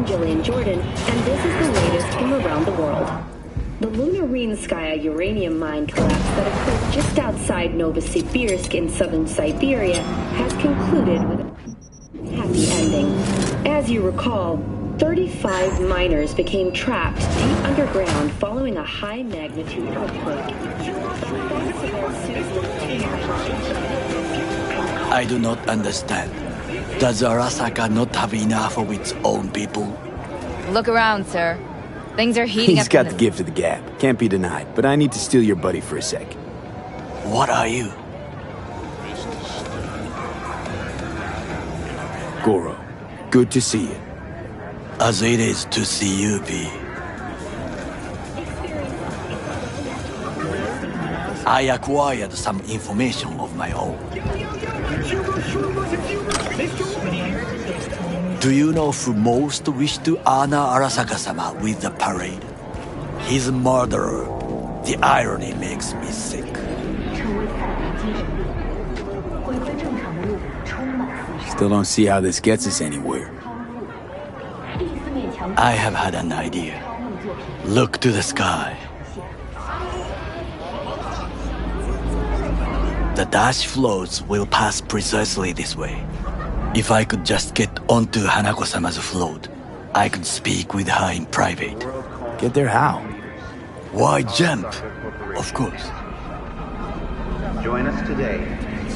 Jillian Jordan, and this is the latest from around the world. The Lunarinskaya uranium mine collapse that occurred just outside Novosibirsk in southern Siberia has concluded with a happy ending. As you recall, 35 miners became trapped deep underground following a high-magnitude earthquake. I do not understand. Does Arasaka not have enough of its own people? Look around, sir. Things are heating up. He's got the gift of the gab. Can't be denied. But I need to steal your buddy for a sec. What are you? Goro, good to see you. As it is to see you, B. I acquired some information of my own. Do you know who most wished to honor Arasaka-sama with the parade? His murderer. The irony makes me sick. Still don't see how this gets us anywhere. I have had an idea. Look to the sky. The dash floats will pass precisely this way. If I could just get onto Hanako-sama's float, I could speak with her in private. Get there how? Why jump? Of course. Join us today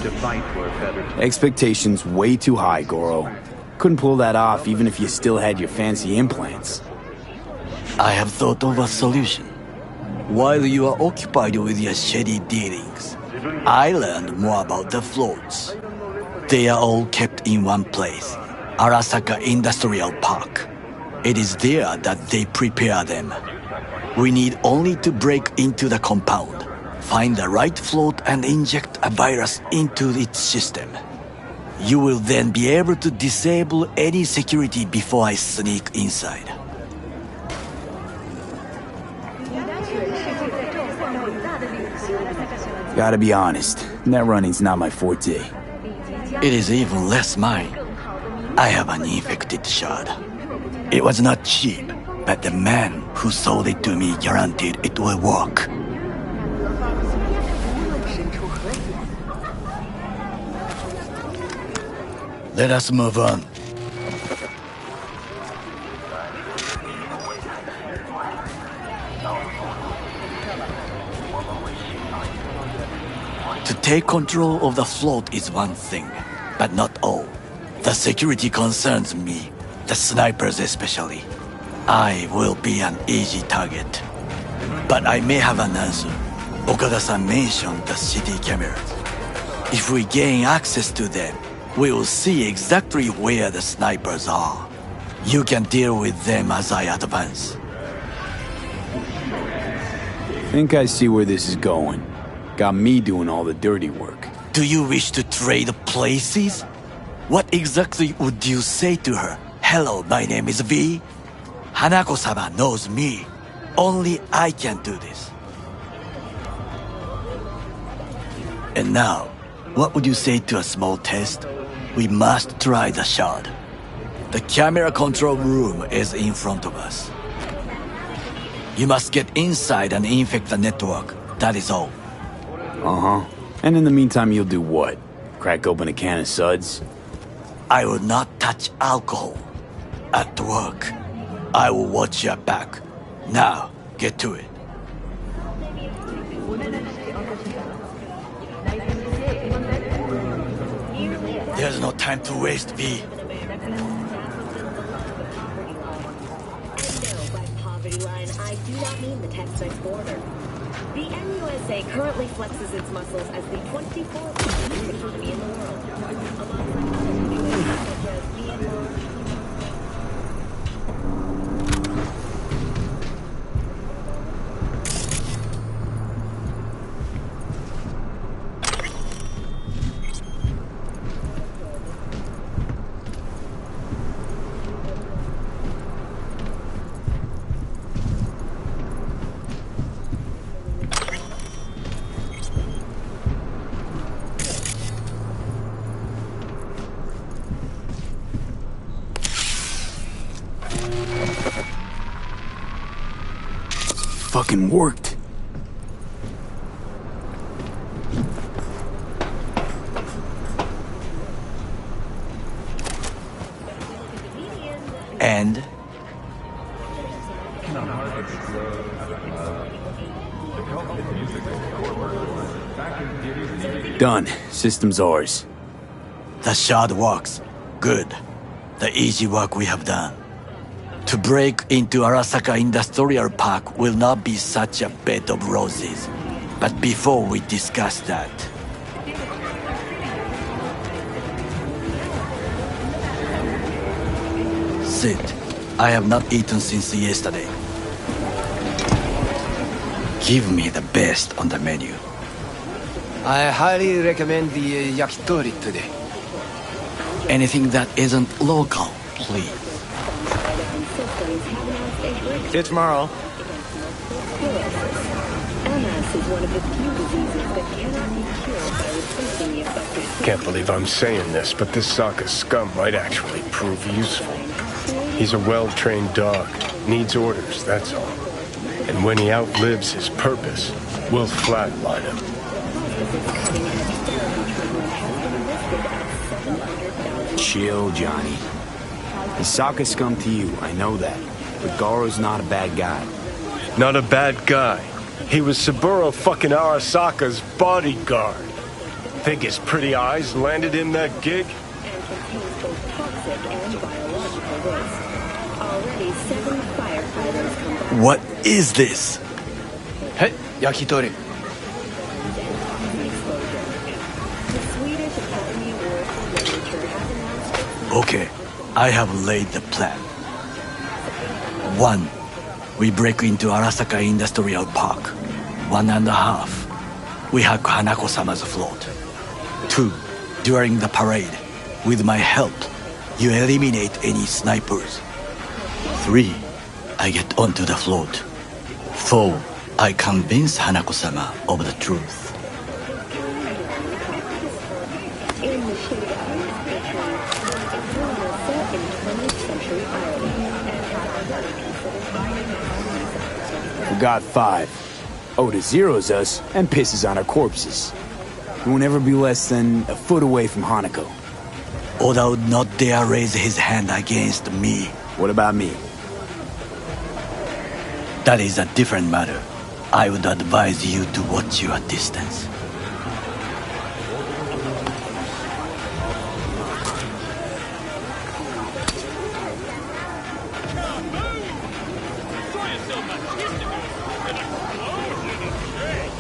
to fight for a better tomorrow. Expectations way too high, Goro. Couldn't pull that off even if you still had your fancy implants. I have thought of a solution. While you are occupied with your shady dealings, I learned more about the floats. They are all kept in one place, Arasaka Industrial Park. It is there that they prepare them. We need only to break into the compound, find the right float and inject a virus into its system. You will then be able to disable any security before I sneak inside. Gotta be honest, net running's not my forte. It is even less mine. I have an infected shard. It was not cheap, but the man who sold it to me guaranteed it will work. Let us move on. To take control of the float is one thing, but not all. The security concerns me, the snipers especially. I will be an easy target. But I may have an answer. Okada-san mentioned the city cameras. If we gain access to them, we will see exactly where the snipers are. You can deal with them as I advance. Think I see where this is going. Got me doing all the dirty work. Do you wish to trade places? What exactly would you say to her? Hello, my name is V. Hanako-sama knows me. Only I can do this. And now, what would you say to a small test? We must try the shard. The camera control room is in front of us. You must get inside and infect the network. That is all. Uh-huh. And in the meantime, you'll do what? Crack open a can of suds? I will not touch alcohol. At work, I will watch your back. Now, get to it. There's no time to waste, V. By poverty line, I do not mean the Tex-Mex border. The MUSA currently flexes its muscles as the 24th largest economy in the world. Alongside such as Myanmar, Fucking worked. And? Done. System's ours. The shard works. Good. The easy work we have done. To break into Arasaka Industrial Park will not be such a bed of roses. But before we discuss that... Sit. I have not eaten since yesterday. Give me the best on the menu. I highly recommend the yakitori today. Anything that isn't local, please. systems have announced a breakthrough See you tomorrow. MS is one of the few diseases that cannot be cured by replacing the affected. Can't believe I'm saying this, but this Sokka scum might actually prove useful. He's a well-trained dog. Needs orders, that's all. And when he outlives his purpose, we'll flatline him. Chill, Johnny. The Sokka scum to you, I know that. But Goro's not a bad guy. Not a bad guy. He was Saburo fucking Arasaka's bodyguard. Think his pretty eyes landed him that gig? And contains both toxic and biological waste. Already 7 firefighters combined. What is this? Hey, yakitori. The Swedish Academy Award for Literature has announced its Okay, I have laid the plan. 1. We break into Arasaka Industrial Park. 1.5. We hack Hanako-sama's float. 2. During the parade, with my help, you eliminate any snipers. 3. I get onto the float. 4. I convince Hanako-sama of the truth. in the shade eyes featuring a drama set in 20th century Ireland and has Forgot 5. Oda zeros us and pisses on our corpses. We will never be less than a foot away from Hanako. Oda would not dare raise his hand against me. What about me? That is a different matter. I would advise you to watch your distance.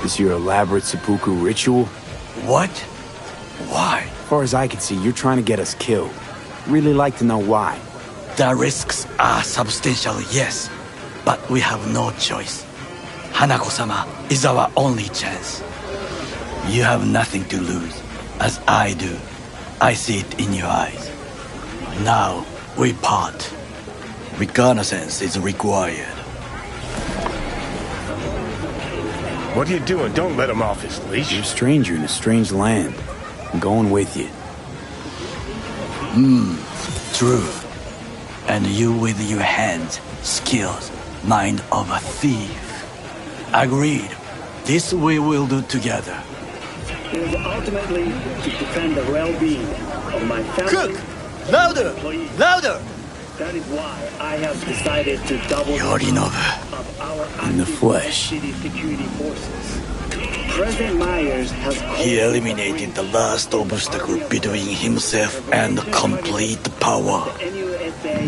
This your elaborate seppuku ritual? What? Why? As far as I can see, you're trying to get us killed. Really like to know why. The risks are substantial, yes, but we have no choice. Hanako-sama is our only chance. You have nothing to lose, as I do. I see it in your eyes. Now, we part. Reconnaissance is required. What are you doing? Don't let him off his leash. You're a stranger in a strange land. I'm going with you. True. And you with your hands, skills, mind of a thief. Agreed. This we will do together. It is ultimately to defend the well-being of my family. Louder! Employees. Louder! That is why I have decided to double Yorinobu. of our In the active flesh. city security forces. President Myers has He eliminated the last obstacle between himself and complete power.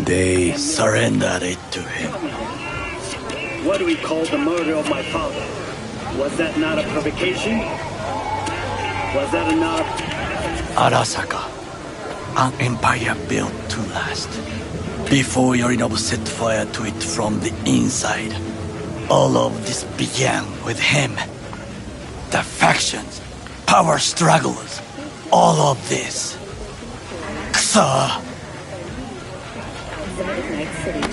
They Surrendered it to him. What do we call the murder of my father? Was that not a provocation? Was that enough? Arasaka, an empire built to last. Before Yorinobu set fire to it from the inside, all of this began with him. The factions, power struggles, all of this. Kusa! outside of Night City. The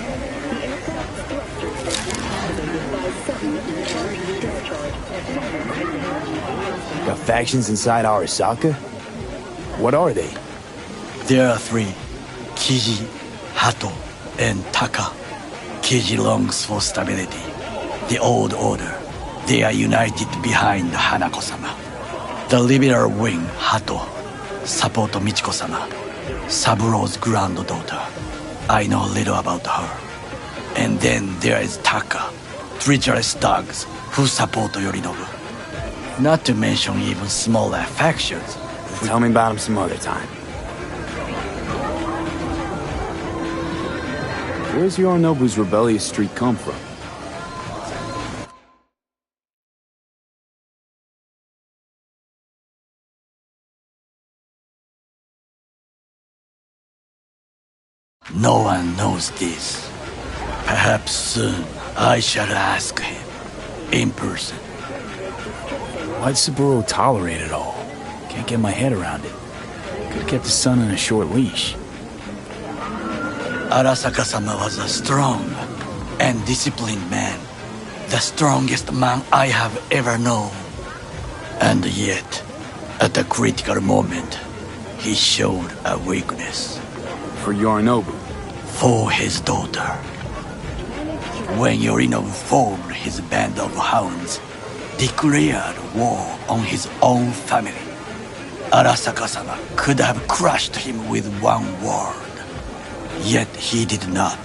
aircraft's thrusters were activated by 7 discharge. got factions inside Arasaka? What are they? There are 3, Kiji, Hato, and Taka. Kiji longs for stability. The old order. They are united behind Hanako-sama. The liberal wing, Hato, support Michiko-sama, Saburo's granddaughter. I know little about her. And then there is Taka, treacherous dogs who support Yorinobu. Not to mention even smaller factions. Tell me about them some other time. Where's Yorinobu's rebellious streak come from? No one knows this. Perhaps soon I shall ask him in person. Why'd Saburo tolerate it all? Can't get my head around it. Could've kept his son on a short leash. Arasaka-sama was a strong and disciplined man. The strongest man I have ever known. And yet, at a critical moment, he showed a weakness. For Yorinobu. For his daughter. When Yorinobu formed his band of hounds, declared war on his own family, Arasaka-sama could have crushed him with one word. Yet he did not.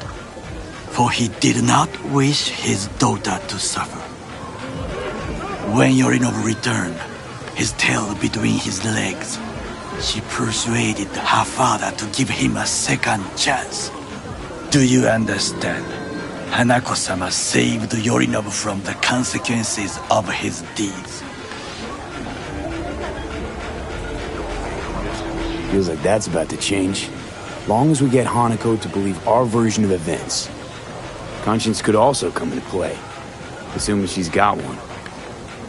For he did not wish his daughter to suffer. When Yorinobu returned, his tail between his legs, she persuaded her father to give him a second chance. Do you understand? Hanako-sama saved Yorinobu from the consequences of his deeds. Feels like that's about to change. Long as we get Hanako to believe our version of events. Conscience could also come into play, assuming she's got one.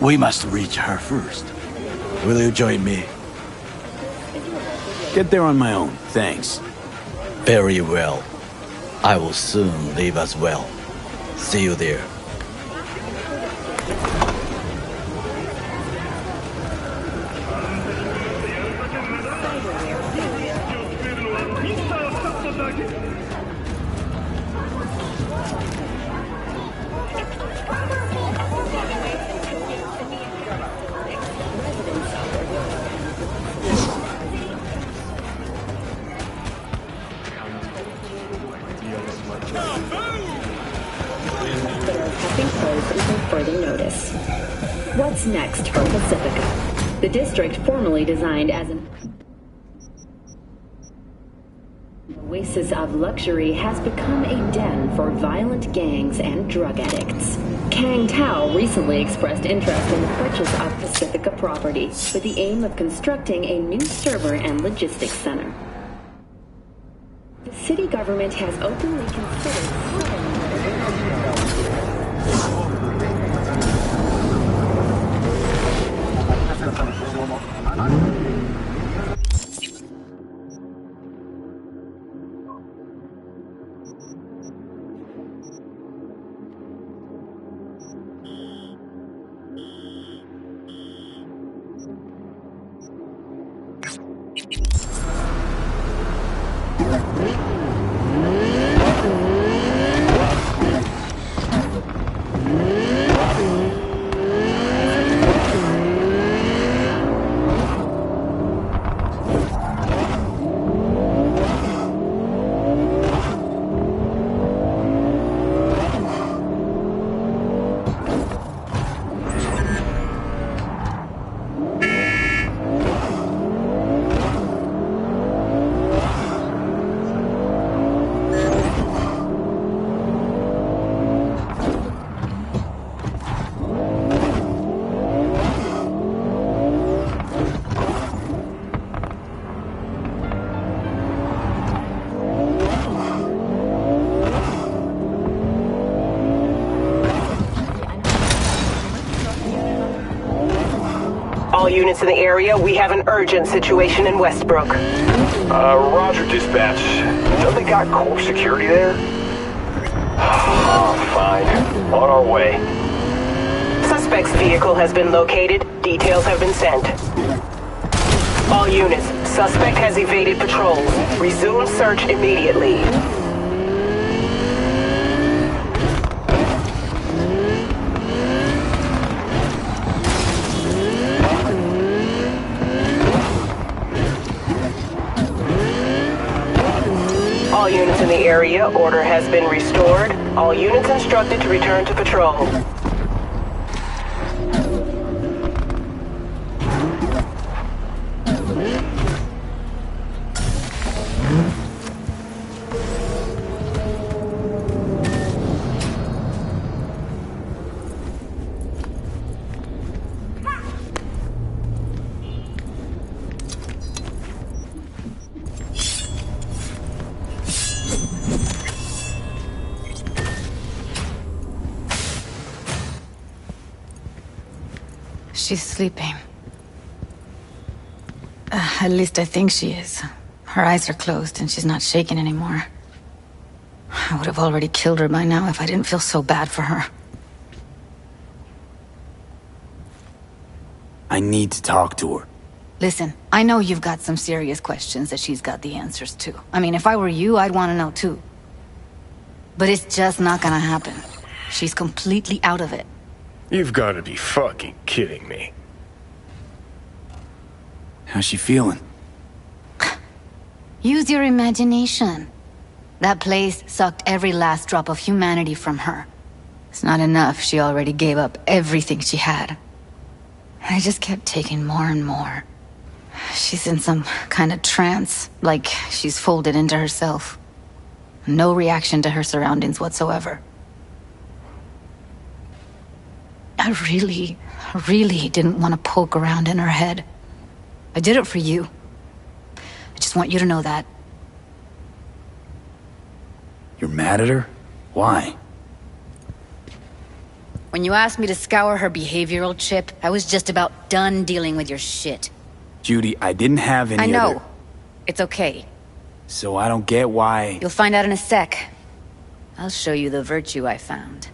We must reach her first. Will you join me? Get there on my own, thanks. Very well. I will soon leave as well. See you there. What's next for Pacifica? The district, formerly designed as an oasis of luxury, has become a den for violent gangs and drug addicts. Kang Tao recently expressed interest in the purchase of Pacifica property with the aim of constructing a new server and logistics center. The city government has openly considered All units in the area, we have an urgent situation in Westbrook. Roger, dispatch. Don't they got core security there? Fine. On our way. Suspect's vehicle has been located. Details have been sent. All units, suspect has evaded patrols. Resume search immediately. All units in the area, order has been restored. All units instructed to return to patrol. She's sleeping. At least I think she is. Her eyes are closed and she's not shaking anymore. I would have already killed her by now if I didn't feel so bad for her. I need to talk to her. Listen, I know you've got some serious questions that she's got the answers to. I mean, if I were you, I'd want to know too. But it's just not gonna happen. She's completely out of it. You've got to be fucking kidding me. How's she feeling? Use your imagination. That place sucked every last drop of humanity from her. It's not enough, she already gave up everything she had. I just kept taking more and more. She's in some kind of trance, like she's folded into herself. No reaction to her surroundings whatsoever. I really didn't want to poke around in her head. I did it for you. I just want you to know that. You're mad at her? Why? When you asked me to scour her behavioral chip, I was just about done dealing with your shit. Judy, I didn't have any I know. other... It's okay. So I don't get why... You'll find out in a sec. I'll show you the virtue I found.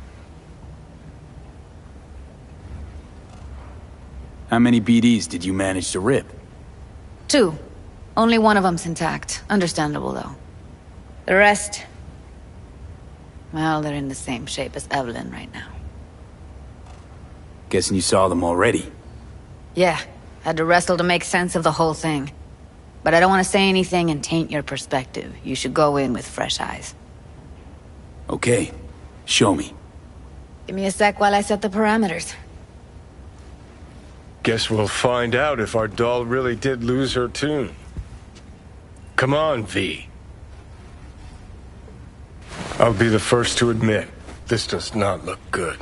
How many BDs did you manage to rip? 2. Only one of them's intact. Understandable, though. The rest... well, they're in the same shape as Evelyn right now. Guessing you saw them already. Yeah, had to wrestle to make sense of the whole thing. But I don't want to say anything and taint your perspective. You should go in with fresh eyes. Okay, show me. Give me a sec while I set the parameters. Guess we'll find out if our doll really did lose her tune. Come on, V. I'll be the first to admit, this does not look good.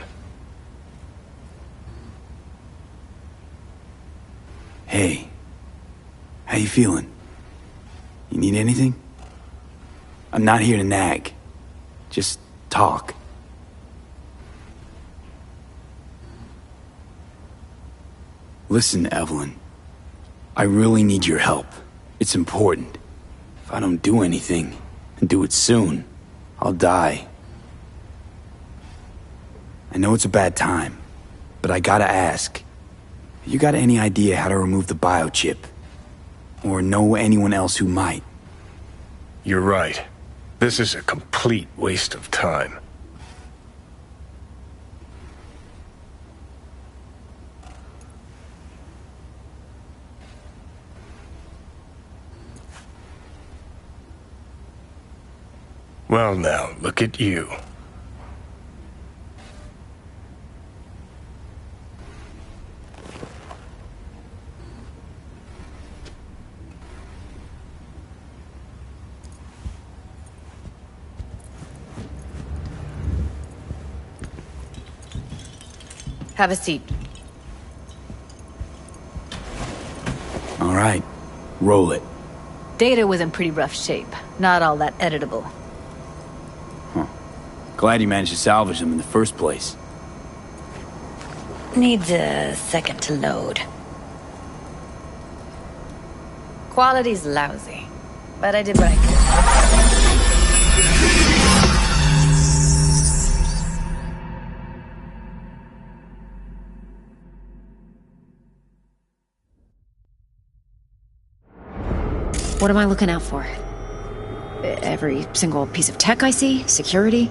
Hey, how you feeling? You need anything? I'm not here to nag. Just talk. Listen, Evelyn. I really need your help. It's important. If I don't do anything, and do it soon, I'll die. I know it's a bad time, but I gotta ask. You got any idea how to remove the biochip? Or know anyone else who might? You're right. This is a complete waste of time. Well now, look at you. Have a seat. All right, roll it. Data was in pretty rough shape. Not all that editable. Huh. Glad you managed to salvage them in the first place. Needs a second to load. Quality's lousy, but I did what I could. What am I looking out for? Every single piece of tech I see? Security?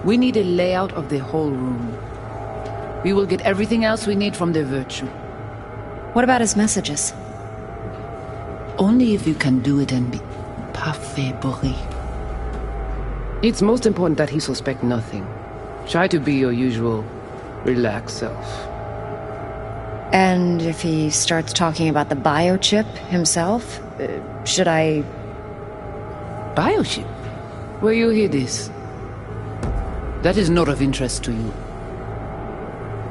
We need a layout of the whole room. We will get everything else we need from the Virtue. What about his messages? Only if you can do it and be parfait bourré. It's most important that he suspect nothing. Try to be your usual, relaxed self. And if he starts talking about the biochip himself, should I... Biochip? Where you hear this? That is not of interest to you.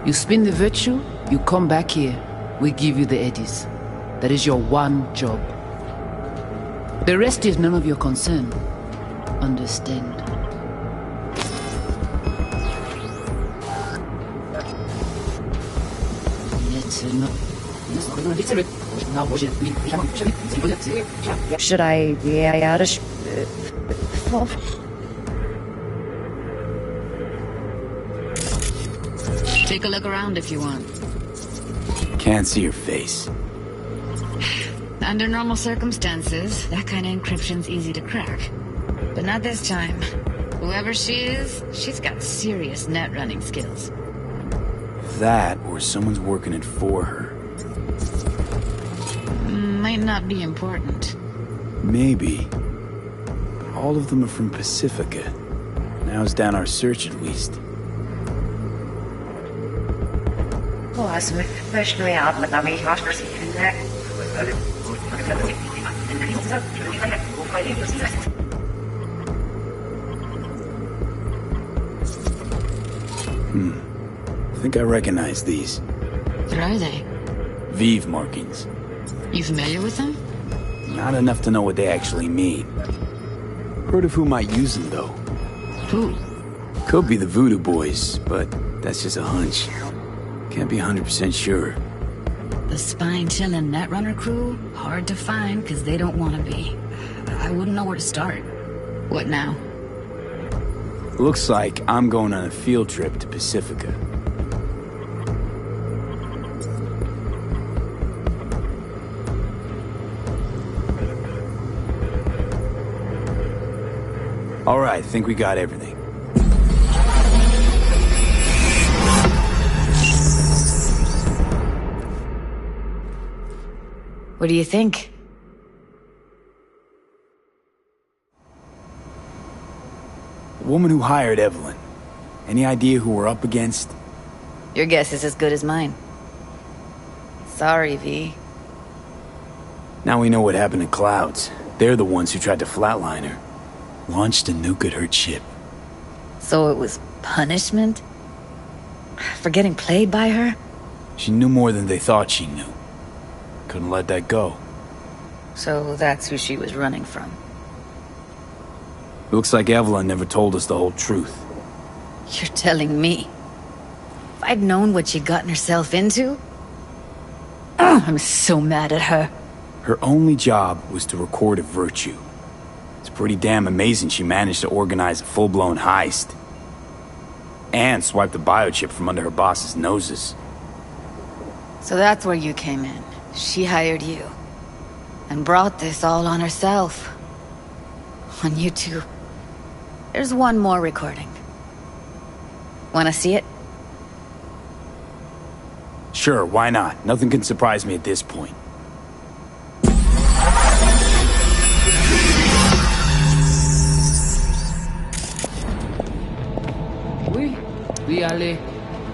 You spin the Virtue, you come back here, we give you the eddies. That is your one job. The rest is none of your concern. Understand? Should I... Take a look around if you want. Can't see her face. Under normal circumstances, that kind of encryption's easy to crack. But not this time. Whoever she is, she's got serious net running skills. That, or someone's working it for her. Might not be important. Maybe. But all of them are from Pacifica. Narrows down our search at least. I think I recognize these. What are they? Vive markings. You familiar with them? Not enough to know what they actually mean. Heard of who might use them, though. Who? Could be the Voodoo Boys, but that's just a hunch. Can't be 100% sure. The spine-chilling Netrunner crew? Hard to find, because they don't want to be. I wouldn't know where to start. What now? Looks like I'm going on a field trip to Pacifica. All right, think we got everything. What do you think? The woman who hired Evelyn. Any idea who we're up against? Your guess is as good as mine. Sorry, V. Now we know what happened to Clouds. They're the ones who tried to flatline her. Launched a nuke at her ship. So it was punishment? For getting played by her? She knew more than they thought she knew. Couldn't let that go. So that's who she was running from. Looks like Evelyn never told us the whole truth. You're telling me? If I'd known what she'd gotten herself into? I'm so mad at her. Her only job was to record a virtue. It's pretty damn amazing she managed to organize a full-blown heist. And swipe the biochip from under her boss's noses. So that's where you came in. She hired you. And brought this all on herself. On you two. There's one more recording. Wanna see it? Sure, why not? Nothing can surprise me at this point. Oui, allez.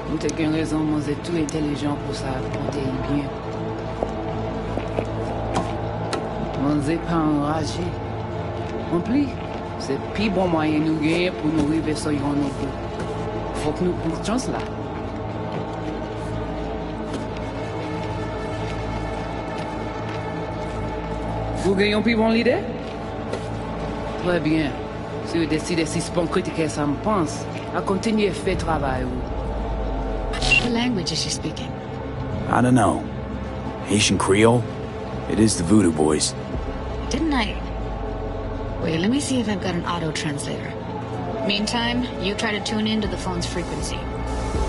Nous t'as qu'une raison, moi, c'est tout intelligent pour ça, porter bien. Moi, c'est pas enragé. En plus, c'est le plus bon moyen nous gagner pour nous arriver sur yon nouveau. Faut que nous prenions chance là. Vous gagnez un plus bon l'idée? Très bien. Si vous décidez si c'est bon critiquer ça me pense, à continuer à faire travail. What language is she speaking? I don't know. Haitian Creole? It is the Voodoo Boys. Didn't I? Wait, let me see if I've got an auto-translator. Meantime, you try to tune into the phone's frequency.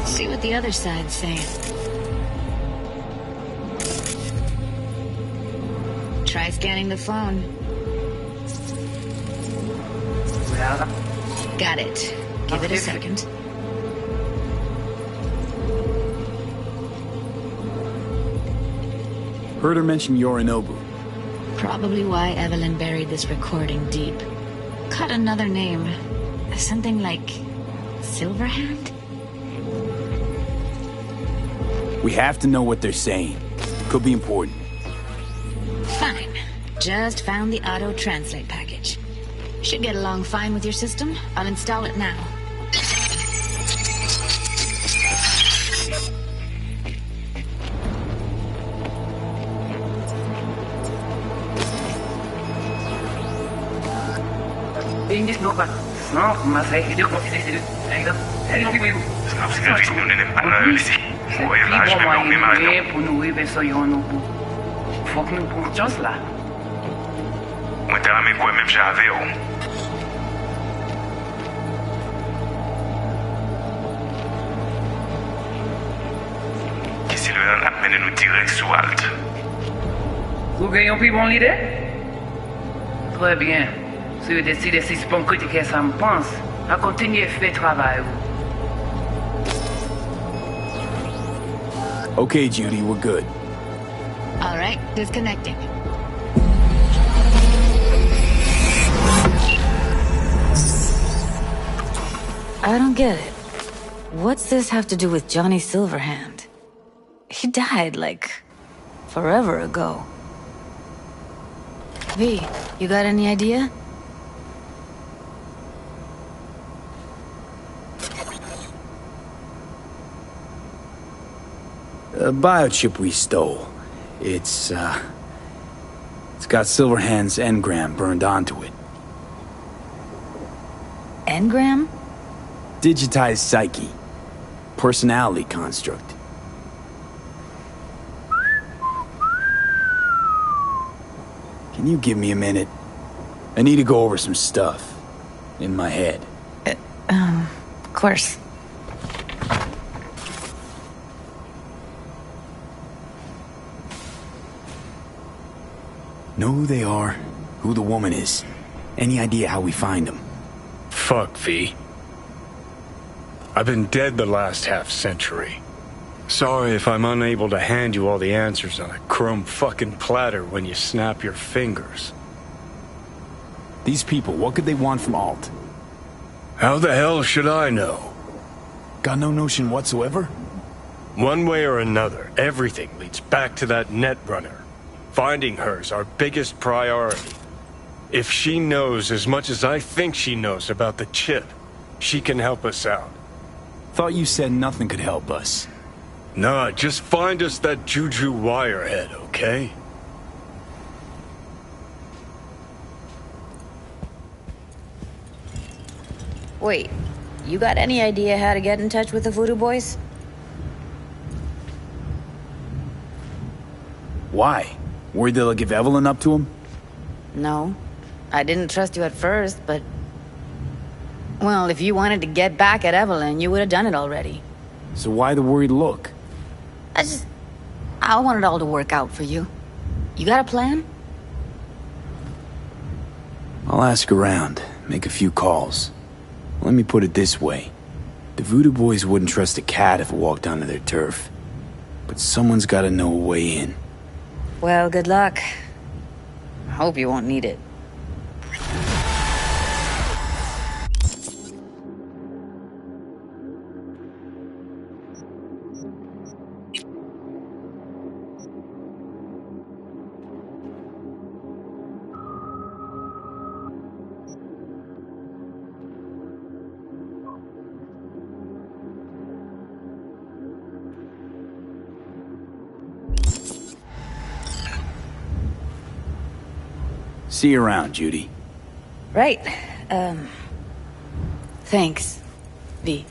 See what the other side's saying. Try scanning the phone. Got it. Give it a second. Heard her mention Yorinobu. Probably why Evelyn buried this recording deep. Caught another name. Something like Silverhand? We have to know what they're saying. Could be important. Fine. Just found the auto-translate package. Should get along fine with your system. I'll install it now. Faut que nous prenions chance là. Moi, t'as ramé quoi, même j'avais. Qu'est-ce que le de nous tirer sous halte. Vous gagnez plus bon l'idée? Très bien. Si vous décidez si bon critiquer ça me pense, à continuer faire travail. Okay, Judy, we're good. All right, disconnecting. I don't get it. What's this have to do with Johnny Silverhand? He died, like, forever ago. V, you got any idea? A biochip we stole. It's got Silverhand's engram burned onto it. Engram? Digitized psyche. Personality construct. Can you give me a minute? I need to go over some stuff. In my head. Of course. Know who they are, who the woman is. Any idea how we find them? Fuck, V. I've been dead the last half-century. Sorry if I'm unable to hand you all the answers on a chrome fucking platter when you snap your fingers. These people, what could they want from Alt? How the hell should I know? Got no notion whatsoever? One way or another, everything leads back to that Netrunner. Finding her's our biggest priority. If she knows as much as I think she knows about the chip, she can help us out. Thought you said nothing could help us. Nah, just find us that Juju Wirehead, okay? Wait, you got any idea how to get in touch with the Voodoo Boys? Why? Worried they'll give Evelyn up to him? No. I didn't trust you at first, but... Well, if you wanted to get back at Evelyn, you would have done it already. So why the worried look? I want it all to work out for you. You got a plan? I'll ask around, make a few calls. Let me put it this way. The Voodoo Boys wouldn't trust a cat if it walked onto their turf. But someone's gotta know a way in. Well, good luck. I hope you won't need it. See you around, Judy. Right. Thanks, V.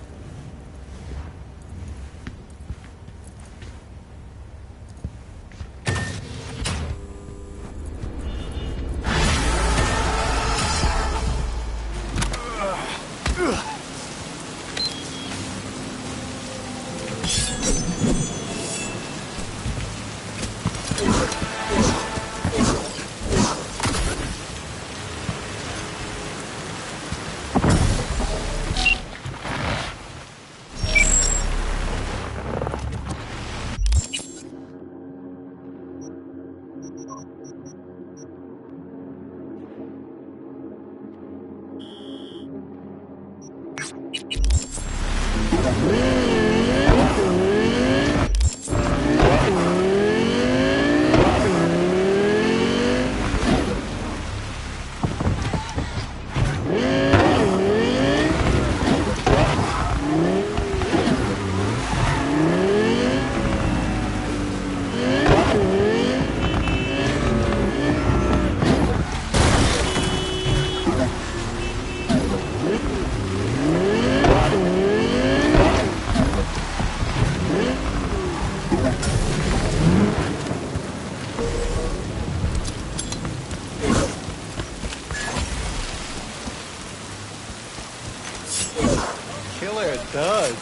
Killer, it does.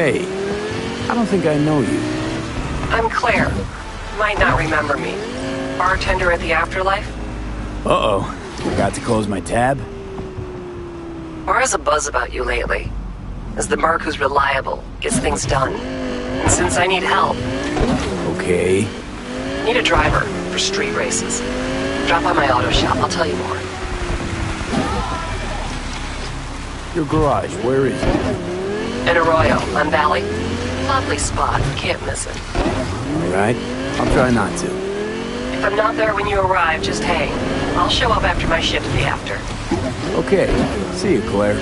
Hey, I don't think I know you. I'm Claire. Might not remember me. Bartender at the Afterlife? Uh-oh. Forgot to close my tab? Bar has a buzz about you lately. As the merc who's reliable, gets things done. And since I need help... Okay. Need a driver for street races. Drop by my auto shop, I'll tell you more. Your garage, where is it? In Arroyo, on Valley. Lovely spot, can't miss it. Alright, I'll try not to. If I'm not there when you arrive, just hang. I'll show up after my shift be after. Okay, see you, Claire.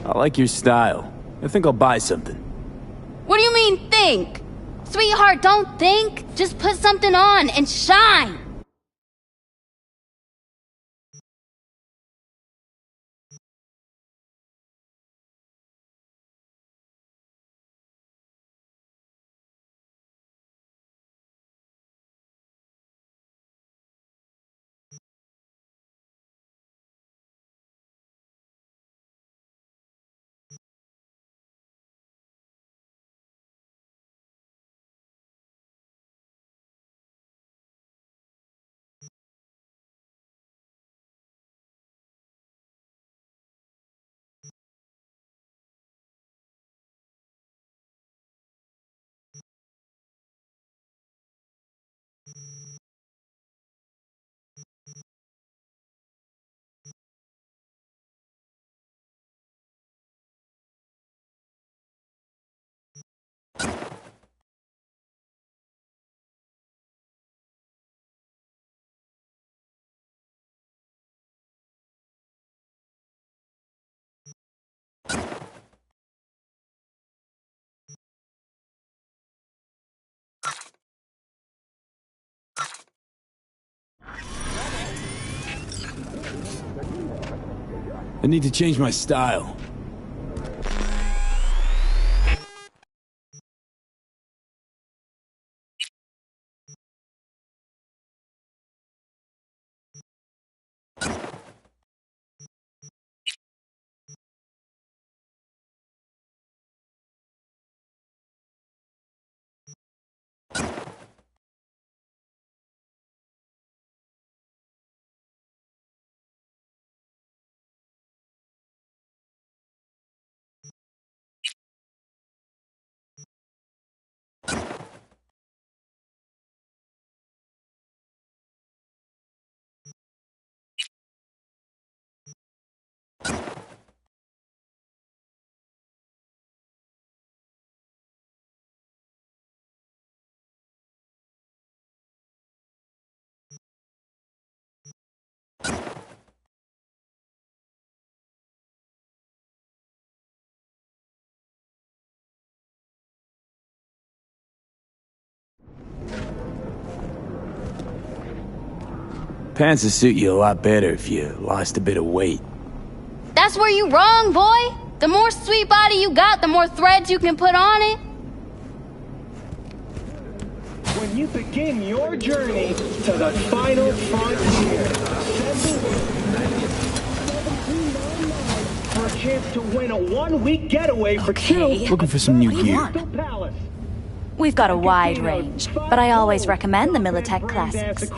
I like your style. I think I'll buy something. What do you mean, think? Sweetheart, don't think. Just put something on and shine. I need to change my style. Pants would suit you a lot better if you lost a bit of weight. That's where you wrong, boy. The more sweet body you got, the more threads you can put on it. When you begin your journey to the final frontier, for a chance to win a one-week getaway for two. Looking for some new gear. We've got a wide range, but I always recommend the Militech Classics.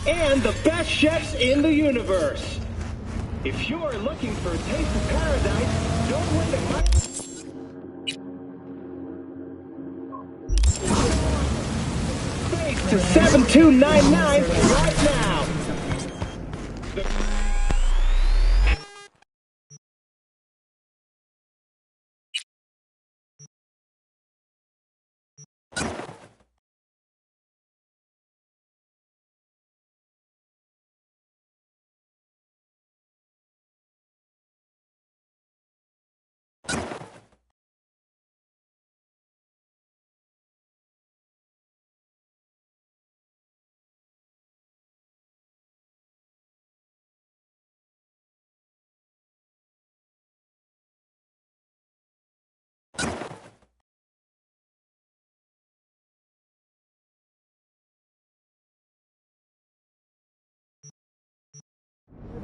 and the best chefs in the universe. If you're looking for a taste of paradise, don't wait a month. Space to 7299 right now.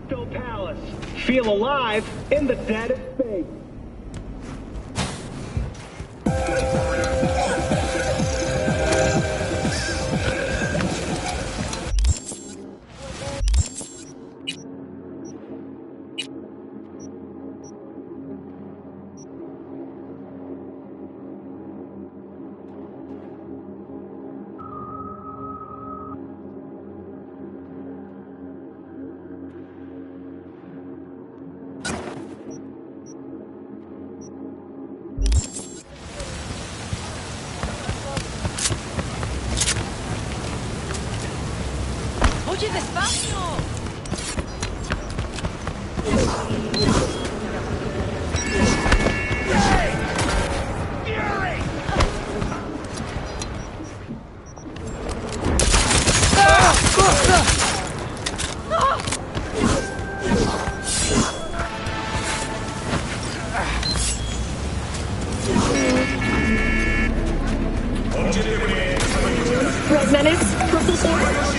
Crystal Palace. Feel alive in the dead of space. Oye, despacio. Resonance, purple force.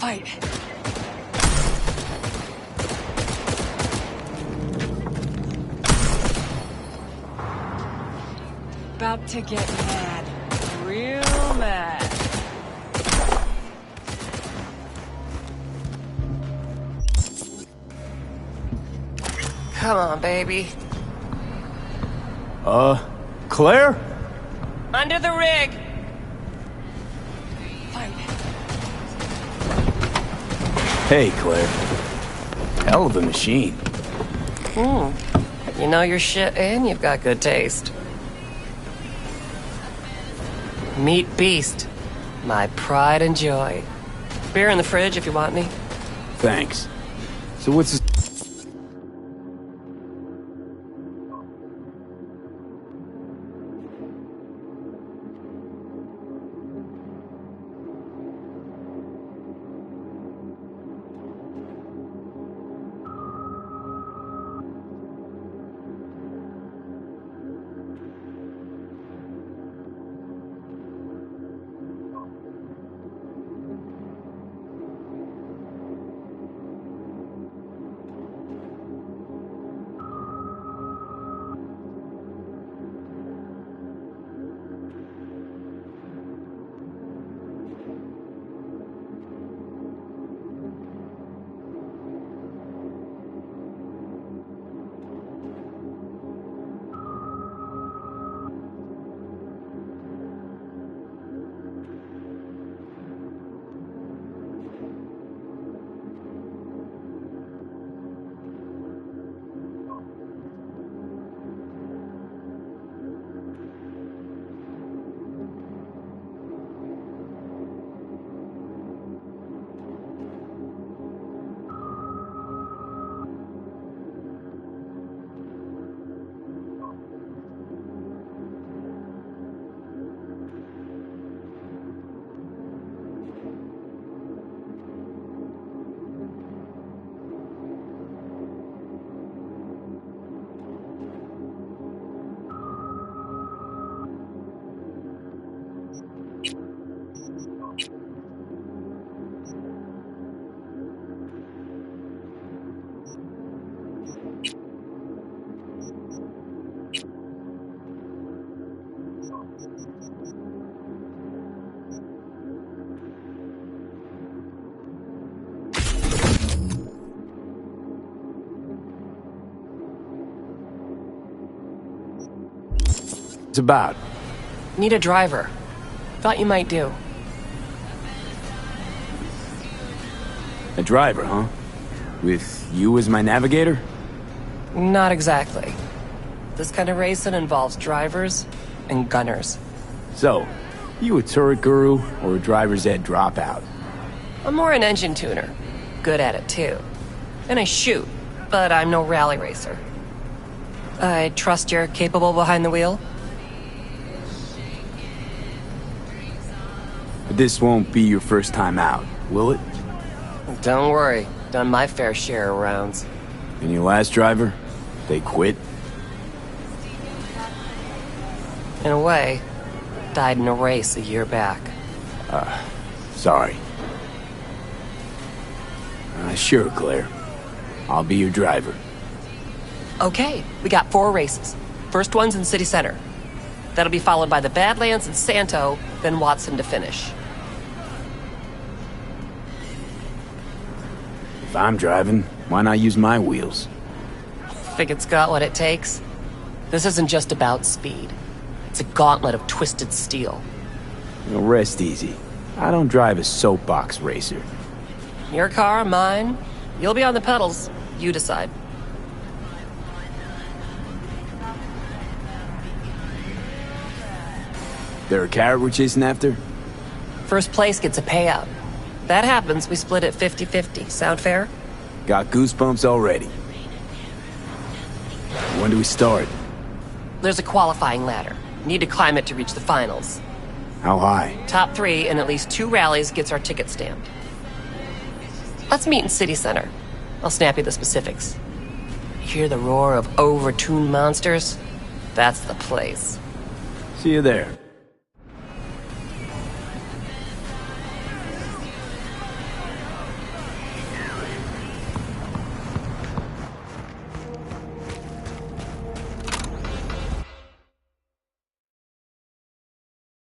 Fight. About to get mad. Real mad. Come on, baby. Claire? Under the rig. Hey, Claire. Hell of a machine. You know your shit and you've got good taste. Meat Beast. My pride and joy. Beer in the fridge if you want any. Thanks. So what's this? It's about. Need a driver. Thought you might do. A driver, huh? With you as my navigator? Not exactly. This kind of racing involves drivers and gunners. So, you a turret guru or a driver's ed dropout? I'm more an engine tuner. Good at it, too. And I shoot, but I'm no rally racer. I trust you're capable behind the wheel? But this won't be your first time out, will it? Don't worry. Done my fair share of rounds. And your last driver? They quit? In a way, died in a race a year back. Sorry. Sure, Claire. I'll be your driver. Okay, we got 4 races. First one's in City Center. That'll be followed by the Badlands and Santo, then Watson to finish. If I'm driving, why not use my wheels? Think it's got what it takes? This isn't just about speed. It's a gauntlet of twisted steel. Now rest easy. I don't drive a soapbox racer. Your car, mine. You'll be on the pedals. You decide. There a carrot we're chasing after? First place gets a payout. That happens, we split it 50-50. Sound fair? Got goosebumps already. When do we start? There's a qualifying ladder. Need to climb it to reach the finals. How high? Top 3 in at least 2 rallies gets our ticket stamped. Let's meet in City Center. I'll snap you the specifics. Hear the roar of over-tuned monsters? That's the place. See you there.